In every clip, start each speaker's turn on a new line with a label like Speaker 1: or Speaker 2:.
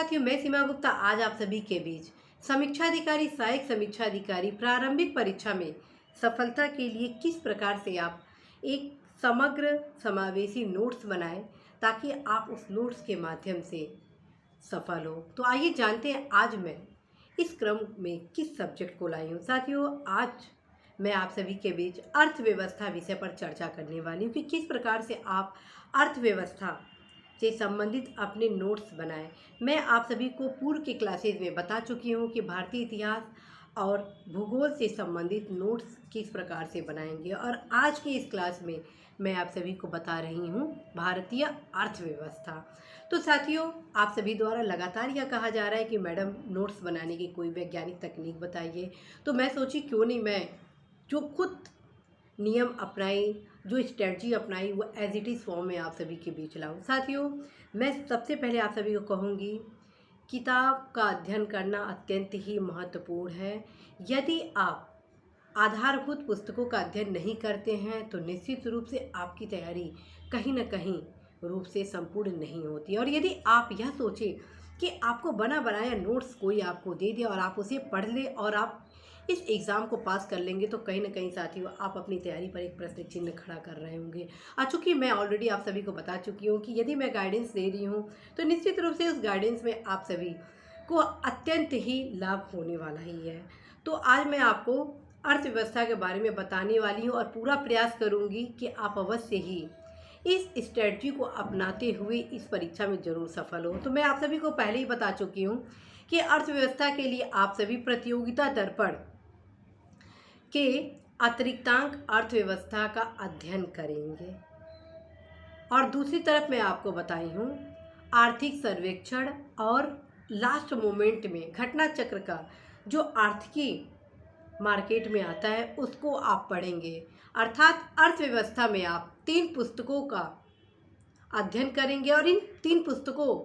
Speaker 1: साथियों, मैं सीमा गुप्ता आज आप सभी के बीच समीक्षा अधिकारी, सहायक समीक्षा अधिकारी प्रारंभिक परीक्षा में सफलता के लिए किस प्रकार से आप एक समग्र समावेशी नोट्स बनाएं ताकि आप उस नोट्स के माध्यम से सफल हो। तो आइए जानते हैं आज मैं इस क्रम में किस सब्जेक्ट को लाई हूँ। साथियों, आज मैं आप सभी के बीच अर्थव्यवस्था विषय पर चर्चा करने वाली हूँ कि किस प्रकार से आप अर्थव्यवस्था से संबंधित अपने नोट्स बनाएं। मैं आप सभी को पूर्व के क्लासेज में बता चुकी हूँ कि भारतीय इतिहास और भूगोल से संबंधित नोट्स किस प्रकार से बनाएंगे, और आज की इस क्लास में मैं आप सभी को बता रही हूँ भारतीय अर्थव्यवस्था। तो साथियों, आप सभी द्वारा लगातार यह कहा जा रहा है कि मैडम नोट्स बनाने की कोई वैज्ञानिक तकनीक बताइए। तो मैं सोची क्यों नहीं मैं जो खुद नियम अपनाई, जो स्ट्रेटजी अपनाई, वो एज इट इज़ फॉर्म में आप सभी के बीच लाऊं। साथियों, मैं सबसे पहले आप सभी को कहूँगी, किताब का अध्ययन करना अत्यंत ही महत्वपूर्ण है। यदि आप आधारभूत पुस्तकों का अध्ययन नहीं करते हैं तो निश्चित रूप से आपकी तैयारी कहीं न कहीं रूप से संपूर्ण नहीं होती। और यदि आप यह सोचें कि आपको बना बनाया नोट्स कोई आपको दे दे और आप उसे पढ़ ले और आप इस एग्ज़ाम को पास कर लेंगे, तो कहीं ना कहीं साथियों आप अपनी तैयारी पर एक प्रश्न चिन्ह खड़ा कर रहे होंगे। चूँकि मैं ऑलरेडी आप सभी को बता चुकी हूँ कि यदि मैं गाइडेंस दे रही हूँ तो निश्चित रूप से उस गाइडेंस में आप सभी को अत्यंत ही लाभ होने वाला ही है। तो आज मैं आपको अर्थव्यवस्था के बारे में बताने वाली हूँ और पूरा प्रयास करूँगी कि आप अवश्य ही इस स्ट्रेटजी को अपनाते हुए इस परीक्षा में जरूर सफल हो। तो मैं आप सभी को पहले ही बता चुकी हूँ कि अर्थव्यवस्था के लिए आप सभी प्रतियोगिता दर्पण के अतिरिक्तांक अर्थव्यवस्था का अध्ययन करेंगे, और दूसरी तरफ मैं आपको बताई हूँ आर्थिक सर्वेक्षण और लास्ट मोमेंट में घटना चक्र का जो आर्थिकी मार्केट में आता है उसको आप पढ़ेंगे। अर्थात अर्थव्यवस्था में आप 3 पुस्तकों का अध्ययन करेंगे और इन 3 पुस्तकों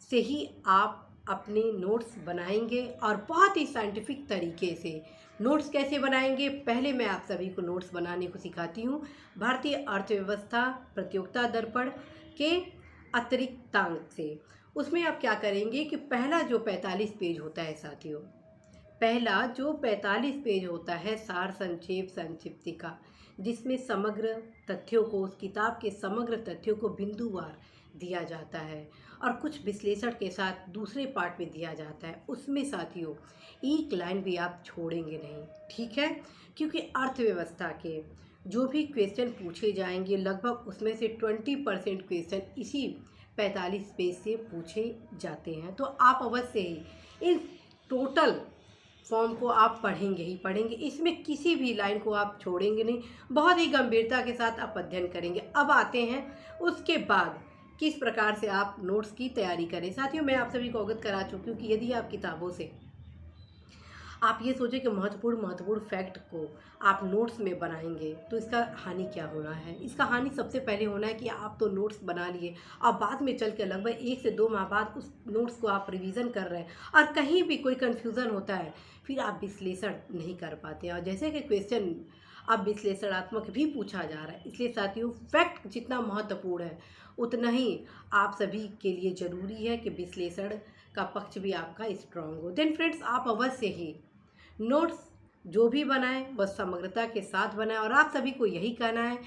Speaker 1: से ही आप अपने नोट्स बनाएंगे और बहुत ही साइंटिफिक तरीके से। नोट्स कैसे बनाएंगे, पहले मैं आप सभी को नोट्स बनाने को सिखाती हूँ भारतीय अर्थव्यवस्था प्रतियोगिता दर्पण के अतिरिक्तांक से। उसमें आप क्या करेंगे कि पहला जो 45 पेज होता है साथियों, पहला जो 45 पेज होता है सार संक्षेप संक्षिप्तिका, जिसमें समग्र तथ्यों को, उस किताब के समग्र तथ्यों को बिंदुवार दिया जाता है और कुछ विश्लेषण के साथ दूसरे पार्ट में दिया जाता है। उसमें साथियों एक लाइन भी आप छोड़ेंगे नहीं, ठीक है? क्योंकि अर्थव्यवस्था के जो भी क्वेश्चन पूछे जाएंगे लगभग उसमें से 20% क्वेश्चन इसी 45 पेज से पूछे जाते हैं। तो आप अवश्य ही इन टोटल फॉर्म को आप पढ़ेंगे ही पढ़ेंगे, इसमें किसी भी लाइन को आप छोड़ेंगे नहीं, बहुत ही गंभीरता के साथ आप अध्ययन करेंगे। अब आते हैं उसके बाद किस प्रकार से आप नोट्स की तैयारी करें। साथियों, मैं आप सभी को अवगत करा चुकी हूँ कि यदि आप किताबों से आप ये सोचें कि महत्वपूर्ण फैक्ट को आप नोट्स में बनाएंगे तो इसका हानि क्या होना है। इसका हानि सबसे पहले होना है कि आप तो नोट्स बना लिए और बाद में चल के लगभग 1 से 2 माह बाद उस नोट्स को आप रिवीजन कर रहे हैं और कहीं भी कोई कन्फ्यूज़न होता है, फिर आप विश्लेषण नहीं कर पाते हैं। और जैसे कि क्वेश्चन अब विश्लेषणात्मक भी पूछा जा रहा है, इसलिए साथियों फैक्ट जितना महत्वपूर्ण है उतना ही आप सभी के लिए ज़रूरी है कि विश्लेषण का पक्ष भी आपका स्ट्रांग हो। देन फ्रेंड्स, आप अवश्य ही नोट्स जो भी बनाएं वह समग्रता के साथ बनाएं, और आप सभी को यही कहना है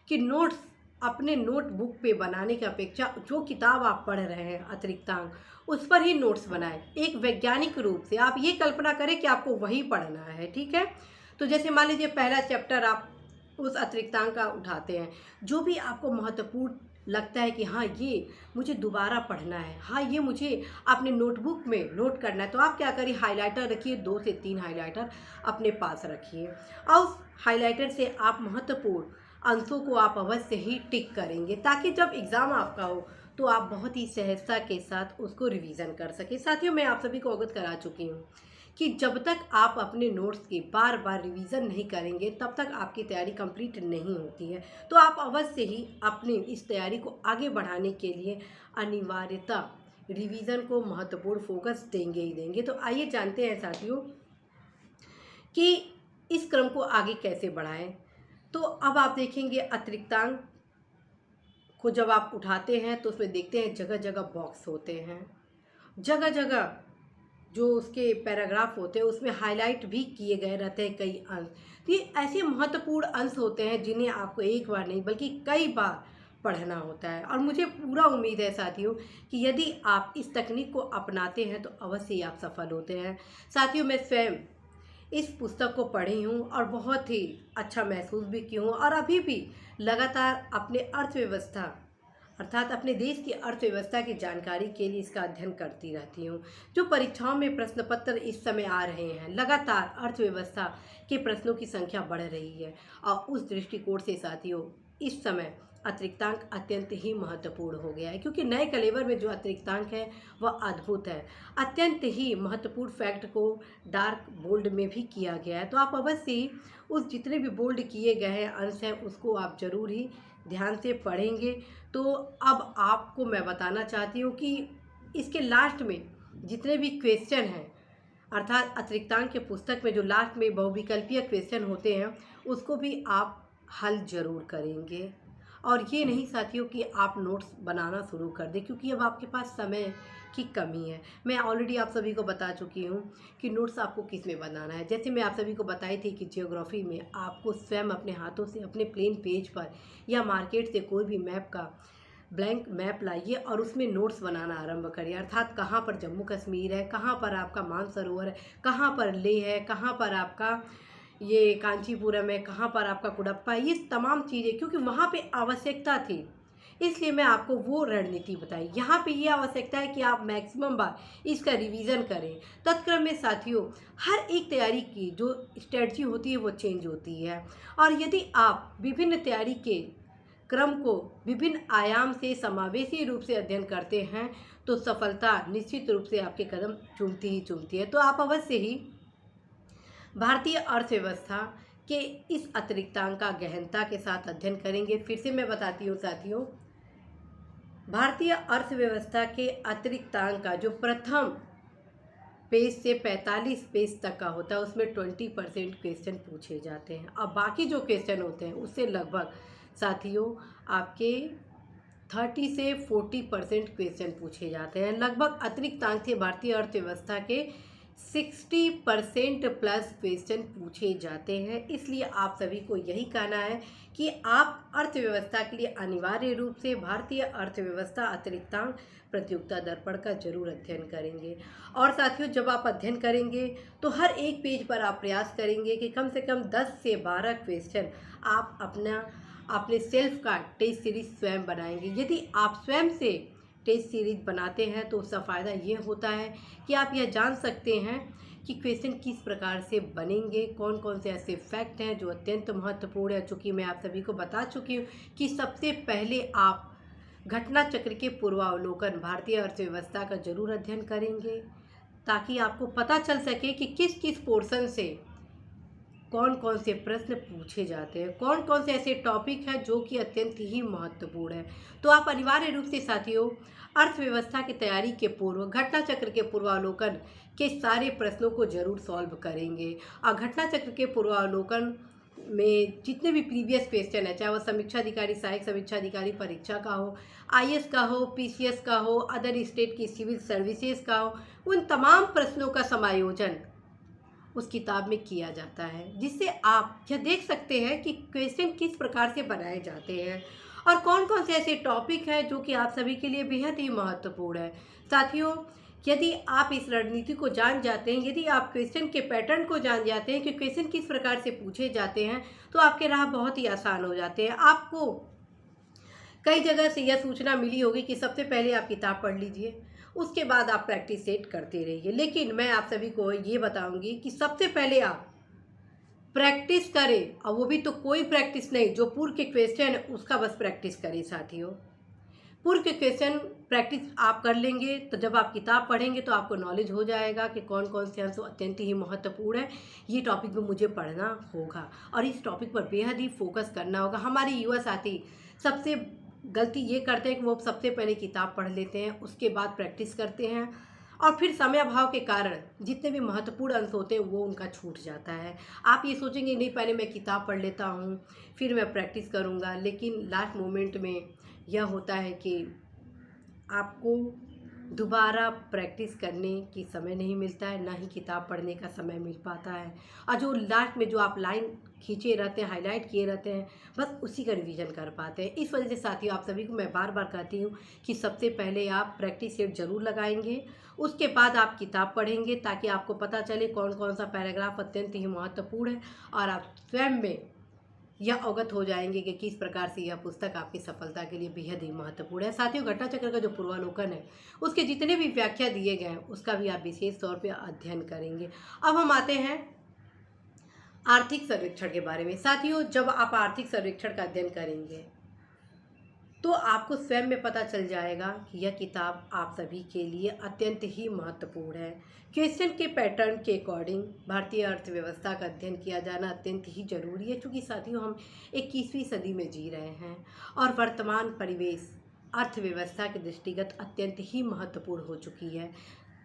Speaker 1: कि नोट्स अपने नोटबुक पे बनाने की अपेक्षा जो किताब आप पढ़ रहे हैं अतिरिक्तांक उस पर ही नोट्स बनाएं। एक वैज्ञानिक रूप से आप ये कल्पना करें कि आपको वही पढ़ना है, ठीक है? तो जैसे मान लीजिए पहला चैप्टर आप उस अतिरिक्तांक का उठाते हैं, जो भी आपको महत्वपूर्ण लगता है कि हाँ ये मुझे दोबारा पढ़ना है, हाँ ये मुझे अपने नोटबुक में नोट करना है, तो आप क्या करिए, हाइलाइटर रखिए, 2 से 3 हाइलाइटर अपने पास रखिए और उस हाइलाइटर से आप महत्वपूर्ण अंशों को आप अवश्य ही टिक करेंगे ताकि जब एग्ज़ाम आपका हो तो आप बहुत ही सहजता के साथ उसको रिवीजन कर सकें। साथियों, मैं आप सभी को अवगत करा चुकी हूँ कि जब तक आप अपने नोट्स की बार बार रिवीजन नहीं करेंगे तब तक आपकी तैयारी कंप्लीट नहीं होती है। तो आप अवश्य ही अपनी इस तैयारी को आगे बढ़ाने के लिए अनिवार्यता रिवीजन को महत्वपूर्ण फोकस देंगे ही देंगे। तो आइए जानते हैं साथियों कि इस क्रम को आगे कैसे बढ़ाएं। तो अब आप देखेंगे अतिरिक्तांक को जब आप उठाते हैं तो उसमें देखते हैं जगह जगह बॉक्स होते हैं जगह जगह जो उसके पैराग्राफ होते हैं उसमें हाईलाइट भी किए गए रहते हैं कई अंश। तो ये ऐसे महत्वपूर्ण अंश होते हैं जिन्हें आपको एक बार नहीं बल्कि कई बार पढ़ना होता है। और मुझे पूरा उम्मीद है साथियों कि यदि आप इस तकनीक को अपनाते हैं तो अवश्य ही आप सफल होते हैं। साथियों, मैं स्वयं इस पुस्तक को पढ़ी हूँ और बहुत ही अच्छा महसूस भी की हूँ, और अभी भी लगातार अपने अर्थव्यवस्था अर्थात अपने देश की अर्थव्यवस्था की जानकारी के लिए इसका अध्ययन करती रहती हूँ। जो परीक्षाओं में प्रश्न पत्र इस समय आ रहे हैं, लगातार अर्थव्यवस्था के प्रश्नों की संख्या बढ़ रही है, और उस दृष्टिकोण से साथियों इस समय अतिरिक्तांक अत्यंत ही महत्वपूर्ण हो गया है, क्योंकि नए कलेवर में जो अतिरिक्तांक है वह अद्भुत है। अत्यंत ही महत्वपूर्ण फैक्ट को डार्क बोल्ड में भी किया गया है। तो आप अवश्य ही उस जितने भी बोल्ड किए गए हैं अंश हैं उसको आप जरूर ही ध्यान से पढ़ेंगे। तो अब आपको मैं बताना चाहती हूँ कि इसके लास्ट में जितने भी क्वेश्चन हैं, अर्थात अतिरिक्तांक के पुस्तक में जो लास्ट में बहुविकल्पीय क्वेश्चन होते हैं उसको भी आप हल जरूर करेंगे। और ये नहीं साथियों कि आप नोट्स बनाना शुरू कर दें, क्योंकि अब आपके पास समय की कमी है। मैं ऑलरेडी आप सभी को बता चुकी हूँ कि नोट्स आपको किस में बनाना है। जैसे मैं आप सभी को बताई थी कि जियोग्राफी में आपको स्वयं अपने हाथों से अपने प्लेन पेज पर या मार्केट से कोई भी मैप का ब्लैंक मैप लाइए और उसमें नोट्स बनाना आरंभ करिए। अर्थात कहाँ पर जम्मू कश्मीर है, कहाँ पर आपका मानसरोवर है, कहाँ पर लेह है, कहाँ पर आपका ये कांचीपुरम है, कहाँ पर आपका कुडप्पा है, ये तमाम चीज़ें, क्योंकि वहाँ पे आवश्यकता थी इसलिए मैं आपको वो रणनीति बताई। यहाँ पे ये आवश्यकता है कि आप मैक्सिमम बार इसका रिवीजन करें। तत्क्रम में साथियों हर एक तैयारी की जो स्ट्रेटजी होती है वो चेंज होती है, और यदि आप विभिन्न तैयारी के क्रम को विभिन्न आयाम से समावेशी रूप से अध्ययन करते हैं तो सफलता निश्चित रूप से आपके कदम चूमती ही चूमती है। तो आप अवश्य ही भारतीय अर्थव्यवस्था के इस अतिरिक्तांक का गहनता के साथ अध्ययन करेंगे। फिर से मैं बताती हूँ साथियों, भारतीय अर्थव्यवस्था के अतिरिक्तांक का जो प्रथम पेज से 45 पेज तक का होता है उसमें 20% क्वेश्चन पूछे जाते हैं। अब बाकी जो क्वेश्चन होते हैं उससे लगभग साथियों आपके 30 से 40% क्वेश्चन पूछे जाते हैं। लगभग अतिरिक्तांक से भारतीय अर्थव्यवस्था के 60% प्लस क्वेश्चन पूछे जाते हैं। इसलिए आप सभी को यही कहना है कि आप अर्थव्यवस्था के लिए अनिवार्य रूप से भारतीय अर्थव्यवस्था अतिरिक्तांक प्रतियोगिता दर्पण का जरूर अध्ययन करेंगे। और साथियों जब आप अध्ययन करेंगे तो हर एक पेज पर आप प्रयास करेंगे कि कम से कम 10 से 12 क्वेश्चन आप अपने सेल्फ का टेस्ट सीरीज स्वयं बनाएंगे। यदि आप स्वयं से टेस्ट सीरीज बनाते हैं तो उसका फ़ायदा ये होता है कि आप यह जान सकते हैं कि क्वेश्चन किस प्रकार से बनेंगे, कौन कौन से ऐसे फैक्ट हैं जो अत्यंत महत्वपूर्ण है। चूँकि मैं आप सभी को बता चुकी हूँ कि सबसे पहले आप घटना चक्र के पूर्वावलोकन भारतीय अर्थव्यवस्था का जरूर अध्ययन करेंगे, ताकि आपको पता चल सके कि किस किस पोर्शन से कौन कौन से प्रश्न पूछे जाते हैं, कौन कौन से ऐसे टॉपिक हैं जो कि अत्यंत ही महत्वपूर्ण है। तो आप अनिवार्य रूप से साथियों अर्थव्यवस्था की तैयारी के पूर्व घटना चक्र के पूर्वावलोकन के सारे प्रश्नों को जरूर सॉल्व करेंगे। और घटना चक्र के पूर्वावलोकन में जितने भी प्रीवियस क्वेश्चन है, चाहे वो समीक्षा अधिकारी सहायक समीक्षा अधिकारी परीक्षा का हो, आईएएस का हो, पीसीएस का हो, अदर स्टेट की सिविल सर्विसेज का हो, उन तमाम प्रश्नों का समायोजन उस किताब में किया जाता है, जिससे आप यह देख सकते हैं कि क्वेश्चन किस प्रकार से बनाए जाते हैं और कौन कौन से ऐसे टॉपिक हैं जो कि आप सभी के लिए बेहद ही महत्वपूर्ण है। साथियों यदि आप इस रणनीति को जान जाते हैं, यदि आप क्वेश्चन के पैटर्न को जान जाते हैं कि क्वेश्चन किस प्रकार से पूछे जाते हैं, तो आपके राह बहुत ही आसान हो जाते हैं। आपको कई जगह से यह सूचना मिली होगी कि सबसे पहले आप किताब पढ़ लीजिए, उसके बाद आप प्रैक्टिस सेट करते रहिए। लेकिन मैं आप सभी को ये बताऊंगी कि सबसे पहले आप प्रैक्टिस करें, और वो भी तो कोई प्रैक्टिस नहीं, जो पूर्व के क्वेश्चन है उसका बस प्रैक्टिस करें। साथियों पूर्व के क्वेश्चन प्रैक्टिस आप कर लेंगे तो जब आप किताब पढ़ेंगे तो आपको नॉलेज हो जाएगा कि कौन कौन से अंश अत्यंत ही महत्वपूर्ण है, ये टॉपिक भी मुझे पढ़ना होगा और इस टॉपिक पर बेहद ही फोकस करना होगा। हमारे युवा साथी सबसे गलती ये करते हैं कि वो सबसे पहले किताब पढ़ लेते हैं, उसके बाद प्रैक्टिस करते हैं और फिर समय अभाव के कारण जितने भी महत्वपूर्ण अंश होते हैं वो उनका छूट जाता है। आप ये सोचेंगे नहीं पहले मैं किताब पढ़ लेता हूँ फिर मैं प्रैक्टिस करूँगा, लेकिन लास्ट मोमेंट में यह होता है कि आपको दोबारा प्रैक्टिस करने की समय नहीं मिलता है, ना ही किताब पढ़ने का समय मिल पाता है। और जो लास्ट में जो आप लाइन खींचे रहते हैं, हाईलाइट किए रहते हैं, बस उसी का रिवीजन कर पाते हैं। इस वजह से साथियों, आप सभी को मैं बार बार कहती हूँ कि सबसे पहले आप प्रैक्टिस सेट ज़रूर लगाएंगे, उसके बाद आप किताब पढ़ेंगे, ताकि आपको पता चले कौन कौन सा पैराग्राफ अत्यंत ही महत्वपूर्ण है, और आप स्वयं में यह अवगत हो जाएंगे कि किस प्रकार से यह पुस्तक आपकी सफलता के लिए बेहद ही महत्वपूर्ण है। साथियों, घटना चक्र का जो पूर्वालोकन है, उसके जितने भी व्याख्या दिए गए हैं, उसका भी आप विशेष तौर पे अध्ययन करेंगे। अब हम आते हैं आर्थिक सर्वेक्षण के बारे में। साथियों, जब आप आर्थिक सर्वेक्षण का अध्ययन करेंगे तो आपको स्वयं में पता चल जाएगा कि यह किताब आप सभी के लिए अत्यंत ही महत्वपूर्ण है। क्वेश्चन के पैटर्न के अकॉर्डिंग भारतीय अर्थव्यवस्था का अध्ययन किया जाना अत्यंत ही जरूरी है, क्योंकि साथियों हम 21वीं सदी में जी रहे हैं और वर्तमान परिवेश अर्थव्यवस्था के दृष्टिगत अत्यंत ही महत्वपूर्ण हो चुकी है।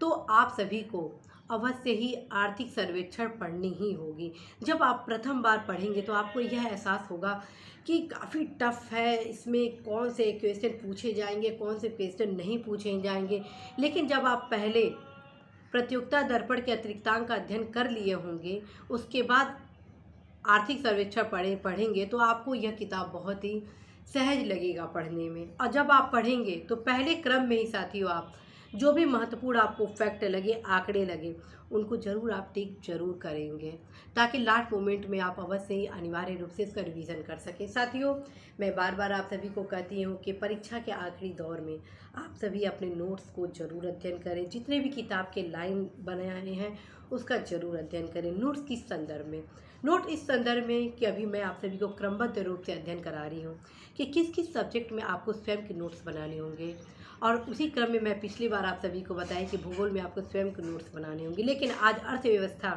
Speaker 1: तो आप सभी को अवश्य ही आर्थिक सर्वेक्षण पढ़नी ही होगी। जब आप प्रथम बार पढ़ेंगे तो आपको यह एहसास होगा कि काफ़ी टफ है, इसमें कौन से क्वेश्चन पूछे जाएंगे, कौन से क्वेश्चन नहीं पूछे जाएंगे। लेकिन जब आप पहले प्रतियोगिता दर्पण के अतिरिक्तांक का अध्ययन कर लिए होंगे, उसके बाद आर्थिक सर्वेक्षण पढ़ेंगे तो आपको यह किताब बहुत ही सहज लगेगा पढ़ने में। और जब आप पढ़ेंगे तो पहले क्रम में ही साथियों, आप जो भी महत्वपूर्ण आपको फैक्ट लगे, आंकड़े लगे, उनको ज़रूर आप टिक जरूर करेंगे, ताकि लास्ट मोमेंट में आप अवश्य ही अनिवार्य रूप से इसका रिवीजन कर सकें। साथियों, मैं बार बार आप सभी को कहती हूँ कि परीक्षा के आखिरी दौर में आप सभी अपने नोट्स को ज़रूर अध्ययन करें। जितने भी किताब के लाइन बनाए हैं उसका ज़रूर अध्ययन करें। नोट्स किस संदर्भ में? नोट इस संदर्भ में कि अभी मैं आप सभी को क्रमबद्ध रूप से अध्ययन करा रही हूँ कि किस किस सब्जेक्ट में आपको स्वयं के नोट्स बनाने होंगे। और उसी क्रम में मैं पिछली बार आप सभी को बताया कि भूगोल में आपको स्वयं के नोट्स बनाने होंगे। लेकिन आज अर्थव्यवस्था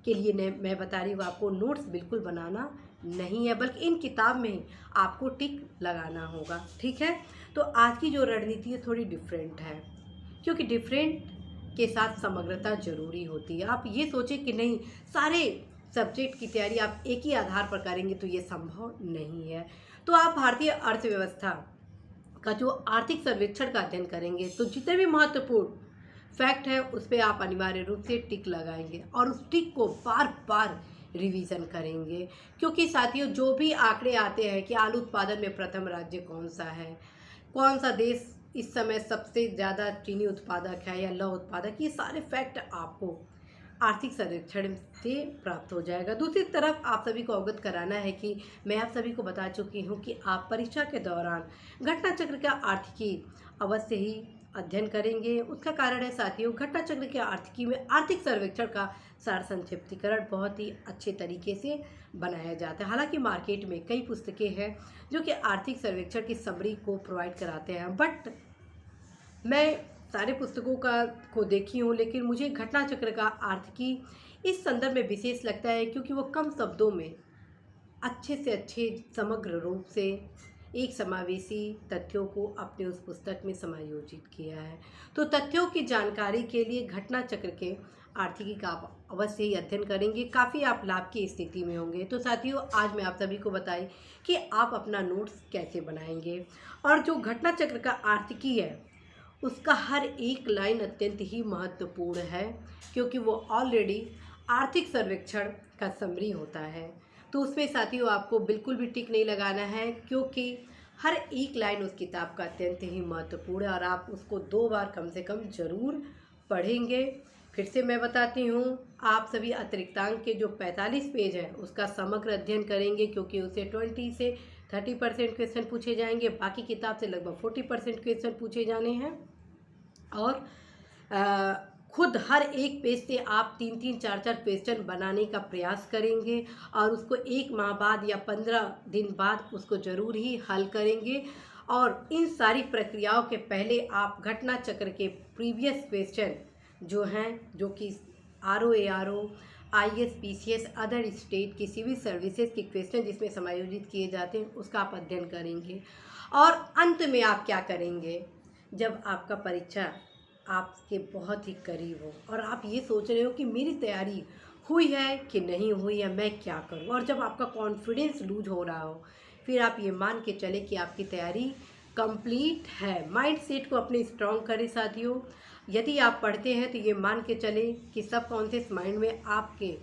Speaker 1: के लिए मैं बता रही हूँ आपको नोट्स बिल्कुल बनाना नहीं है, बल्कि इन किताब में ही आपको टिक लगाना होगा। ठीक है? तो आज की जो रणनीति है थोड़ी डिफरेंट है, क्योंकि डिफरेंट के साथ समग्रता जरूरी होती है। आप ये सोचें कि नहीं, सारे सब्जेक्ट की तैयारी आप एक ही आधार पर करेंगे तो ये संभव नहीं है। तो आप भारतीय अर्थव्यवस्था का जो आर्थिक सर्वेक्षण का अध्ययन करेंगे तो जितने भी महत्वपूर्ण फैक्ट है उस पर आप अनिवार्य रूप से टिक लगाएंगे और उस टिक को बार बार रिवीजन करेंगे। क्योंकि साथियों, जो भी आंकड़े आते हैं कि आलू उत्पादन में प्रथम राज्य कौन सा है, कौन सा देश इस समय सबसे ज़्यादा चीनी उत्पादक है या लौह उत्पादक, ये सारे फैक्ट आपको आर्थिक सर्वेक्षण से प्राप्त हो जाएगा। दूसरी तरफ आप सभी को अवगत कराना है कि मैं आप सभी को बता चुकी हूँ कि आप परीक्षा के दौरान घटना चक्र का आर्थिकी अवश्य ही अध्ययन करेंगे। उसका कारण है साथियों, घटना चक्र के आर्थिकी में आर्थिक सर्वेक्षण का सार संक्षिप्तीकरण बहुत ही अच्छे तरीके से बनाया जाता है। हालांकि मार्केट में कई पुस्तकें हैं जो कि आर्थिक सर्वेक्षण की समरी को प्रोवाइड कराते हैं, बट मैं सारे पुस्तकों को देखी हूँ, लेकिन मुझे घटना चक्र का आर्थिकी इस संदर्भ में विशेष लगता है, क्योंकि वो कम शब्दों में अच्छे से अच्छे समग्र रूप से एक समावेशी तथ्यों को अपने उस पुस्तक में समायोजित किया है। तो तथ्यों की जानकारी के लिए घटना चक्र के आर्थिकी का आप अवश्य ही अध्ययन करेंगे, काफ़ी आप लाभ की स्थिति में होंगे। तो साथियों, आज मैं आप सभी को बताई कि आप अपना नोट्स कैसे बनाएंगे, और जो घटना चक्र का आर्थिकी है उसका हर एक लाइन अत्यंत ही महत्वपूर्ण है, क्योंकि वो ऑलरेडी आर्थिक सर्वेक्षण का समरी होता है। तो उसमें साथियों आपको बिल्कुल भी टिक नहीं लगाना है, क्योंकि हर एक लाइन उस किताब का अत्यंत ही महत्वपूर्ण है और आप उसको 2 बार कम से कम ज़रूर पढ़ेंगे। फिर से मैं बताती हूँ, आप सभी अतिरिक्तांक के जो 45 पेज है उसका समग्र अध्ययन करेंगे, क्योंकि उसे 20 से 30% क्वेश्चन पूछे जाएंगे, बाकी किताब से लगभग 40% क्वेश्चन पूछे जाने हैं। और खुद हर एक पेज से आप 3-3, 4-4 क्वेश्चन बनाने का प्रयास करेंगे और उसको 1 माह बाद या 15 दिन बाद उसको ज़रूर ही हल करेंगे। और इन सारी प्रक्रियाओं के पहले आप घटना चक्र के प्रीवियस क्वेश्चन जो हैं, जो कि RO, ARO, IS, PCS, other state की सिविल सर्विसेज के क्वेश्चन जिसमें समायोजित किए जाते हैं, उसका आप अध्ययन करेंगे। और अंत में आप क्या करेंगे, जब आपका परीक्षा आपके बहुत ही करीब हो और आप ये सोच रहे हो कि मेरी तैयारी हुई है कि नहीं हुई है, मैं क्या करूं, और जब आपका कॉन्फिडेंस लूज हो रहा हो, फिर आप ये मान के चले कि आपकी तैयारी कंप्लीट है। माइंड सेट को अपने स्ट्रॉन्ग करें साथियों। यदि आप पढ़ते हैं तो ये मान के चलें कि सबकॉन्शियस माइंड में आपके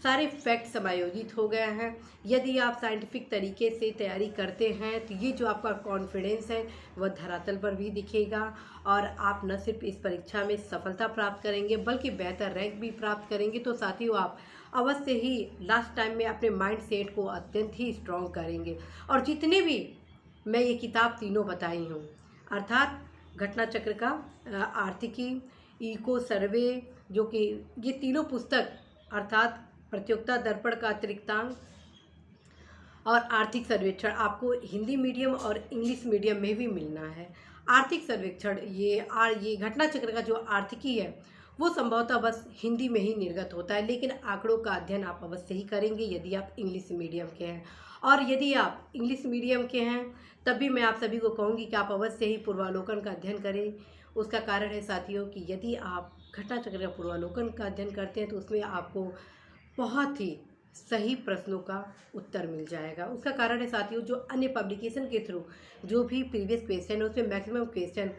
Speaker 1: सारे फैक्ट समायोजित हो गए हैं। यदि आप साइंटिफिक तरीके से तैयारी करते हैं तो ये जो आपका कॉन्फिडेंस है वह धरातल पर भी दिखेगा और आप न सिर्फ इस परीक्षा में सफलता प्राप्त करेंगे बल्कि बेहतर रैंक भी प्राप्त करेंगे। तो साथियों, आप अवश्य ही लास्ट टाइम में अपने माइंड सेट को अत्यंत ही स्ट्रॉन्ग करेंगे। और जितने भी मैं ये किताब तीनों बताई हूँ, अर्थात घटना चक्र का आर्थिकी, इको सर्वे, जो कि ये तीनों पुस्तक अर्थात प्रतियोगिता दर्पण का अतिरिक्तांक और आर्थिक सर्वेक्षण आपको हिंदी मीडियम और इंग्लिश मीडियम में भी मिलना है। आर्थिक सर्वेक्षण ये घटना चक्र का जो आर्थिकी है वो संभवतः बस हिंदी में ही निर्गत होता है, लेकिन आंकड़ों का अध्ययन आप अवश्य ही करेंगे यदि आप इंग्लिश मीडियम के हैं। और यदि आप इंग्लिश मीडियम के हैं तब भी मैं आप सभी को कहूँगी कि आप अवश्य ही पूर्वालोकन का अध्ययन करें। उसका कारण है साथियों कि यदि आप घटना चक्र का पूर्वालोकन का अध्ययन करते हैं तो उसमें आपको बहुत ही सही प्रश्नों का उत्तर मिल जाएगा। उसका कारण है साथियों, जो अन्य पब्लिकेशन के थ्रू जो भी प्रीवियस क्वेश्चन है उसमें मैक्सिमम क्वेश्चन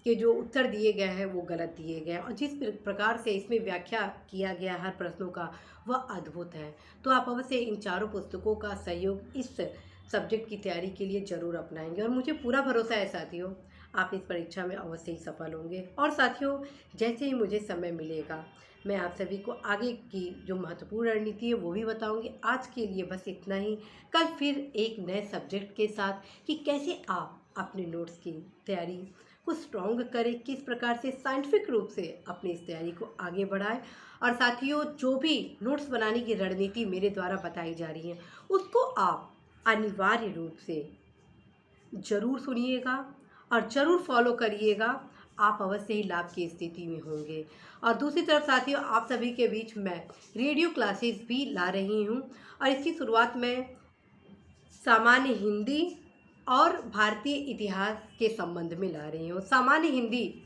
Speaker 1: के जो उत्तर दिए गए हैं वो गलत दिए गए हैं और जिस प्रकार से इसमें व्याख्या किया गया हर प्रश्नों का वह अद्भुत है। तो आप अवश्य इन चारों पुस्तकों का सहयोग इस सब्जेक्ट की तैयारी के लिए ज़रूर अपनाएंगे और मुझे पूरा भरोसा है साथियों, आप इस परीक्षा में अवश्य ही सफल होंगे। और साथियों, जैसे ही मुझे समय मिलेगा मैं आप सभी को आगे की जो महत्वपूर्ण रणनीति है वो भी बताऊंगी। आज के लिए बस इतना ही। कल फिर एक नए सब्जेक्ट के साथ कि कैसे आप अपने नोट्स की तैयारी को स्ट्रॉन्ग करें, किस प्रकार से साइंटिफिक रूप से अपनी इस तैयारी को आगे बढ़ाएं। और साथियों, जो भी नोट्स बनाने की रणनीति मेरे द्वारा बताई जा रही है उसको आप अनिवार्य रूप से ज़रूर सुनिएगा और ज़रूर फॉलो करिएगा। आप अवश्य ही लाभ की स्थिति में होंगे। और दूसरी तरफ साथियों, आप सभी के बीच मैं रेडियो क्लासेस भी ला रही हूँ और इसकी शुरुआत मैं सामान्य हिंदी और भारतीय इतिहास के संबंध में ला रही हूँ। सामान्य हिंदी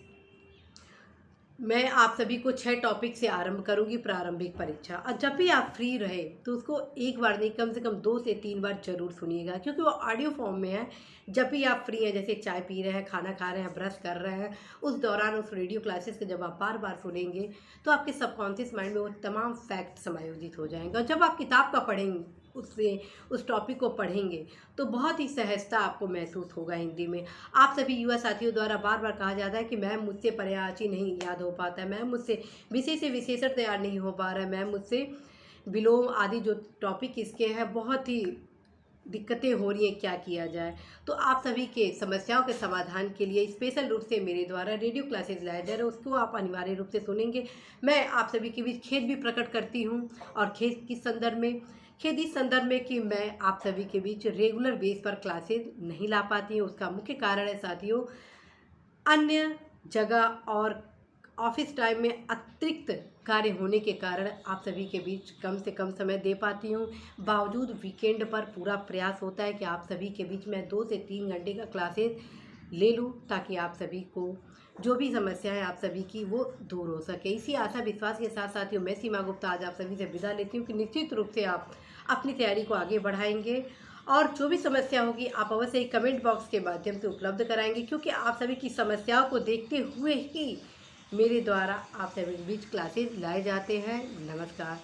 Speaker 1: मैं आप सभी को 6 टॉपिक से आरंभ करूंगी प्रारंभिक परीक्षा। और जब भी आप फ्री रहे तो उसको एक बार नहीं कम से कम 2 से 3 बार जरूर सुनिएगा, क्योंकि वो ऑडियो फॉर्म में है। जब भी आप फ्री हैं, जैसे चाय पी रहे हैं, खाना खा रहे हैं, ब्रश कर रहे हैं, उस दौरान उस रेडियो क्लासेस के जब आप बार बार सुनेंगे तो आपके सबकॉन्शियस माइंड में वो तमाम फैक्ट समायोजित हो जाएंगे। और जब आप किताब का पढ़ेंगे, उससे उस टॉपिक को पढ़ेंगे तो बहुत ही सहजता आपको महसूस होगा हिंदी में। आप सभी युवा साथियों द्वारा बार बार कहा जाता है कि मैम मुझसे पर्यायवाची नहीं याद हो पाता है, मैम मुझसे विशेष से विशेषण तैयार नहीं हो पा रहा है, मैम मुझसे विलोम आदि जो टॉपिक इसके हैं बहुत ही दिक्कतें हो रही हैं, क्या किया जाए। तो आप सभी के समस्याओं के समाधान के लिए स्पेशल रूप से मेरे द्वारा रेडियो क्लासेस लाया जा रहा है, उसको आप अनिवार्य रूप से सुनेंगे। मैं आप सभी के बीच खेद भी प्रकट करती हूँ। और खेद किस संदर्भ में? खेद इस संदर्भ में कि मैं आप सभी के बीच रेगुलर बेस पर क्लासेस नहीं ला पाती हूँ। उसका मुख्य कारण है साथियों, अन्य जगह और ऑफिस टाइम में अतिरिक्त कार्य होने के कारण आप सभी के बीच कम से कम समय दे पाती हूँ। बावजूद वीकेंड पर पूरा प्रयास होता है कि आप सभी के बीच मैं 2 से 3 घंटे का क्लासेस ले लूँ, ताकि आप सभी को जो भी समस्या है आप सभी की वो दूर हो सके। इसी आशा विश्वास के साथ साथियों, मैं सीमा गुप्ता आज आप सभी से विदा लेती हूँ कि निश्चित रूप से आप अपनी तैयारी को आगे बढ़ाएंगे और जो भी समस्या होगी आप अवश्य ही कमेंट बॉक्स के माध्यम से उपलब्ध कराएंगे, क्योंकि आप सभी की समस्याओं को देखते हुए ही मेरे द्वारा आप सभी के बीच क्लासेस लाए जाते हैं। नमस्कार।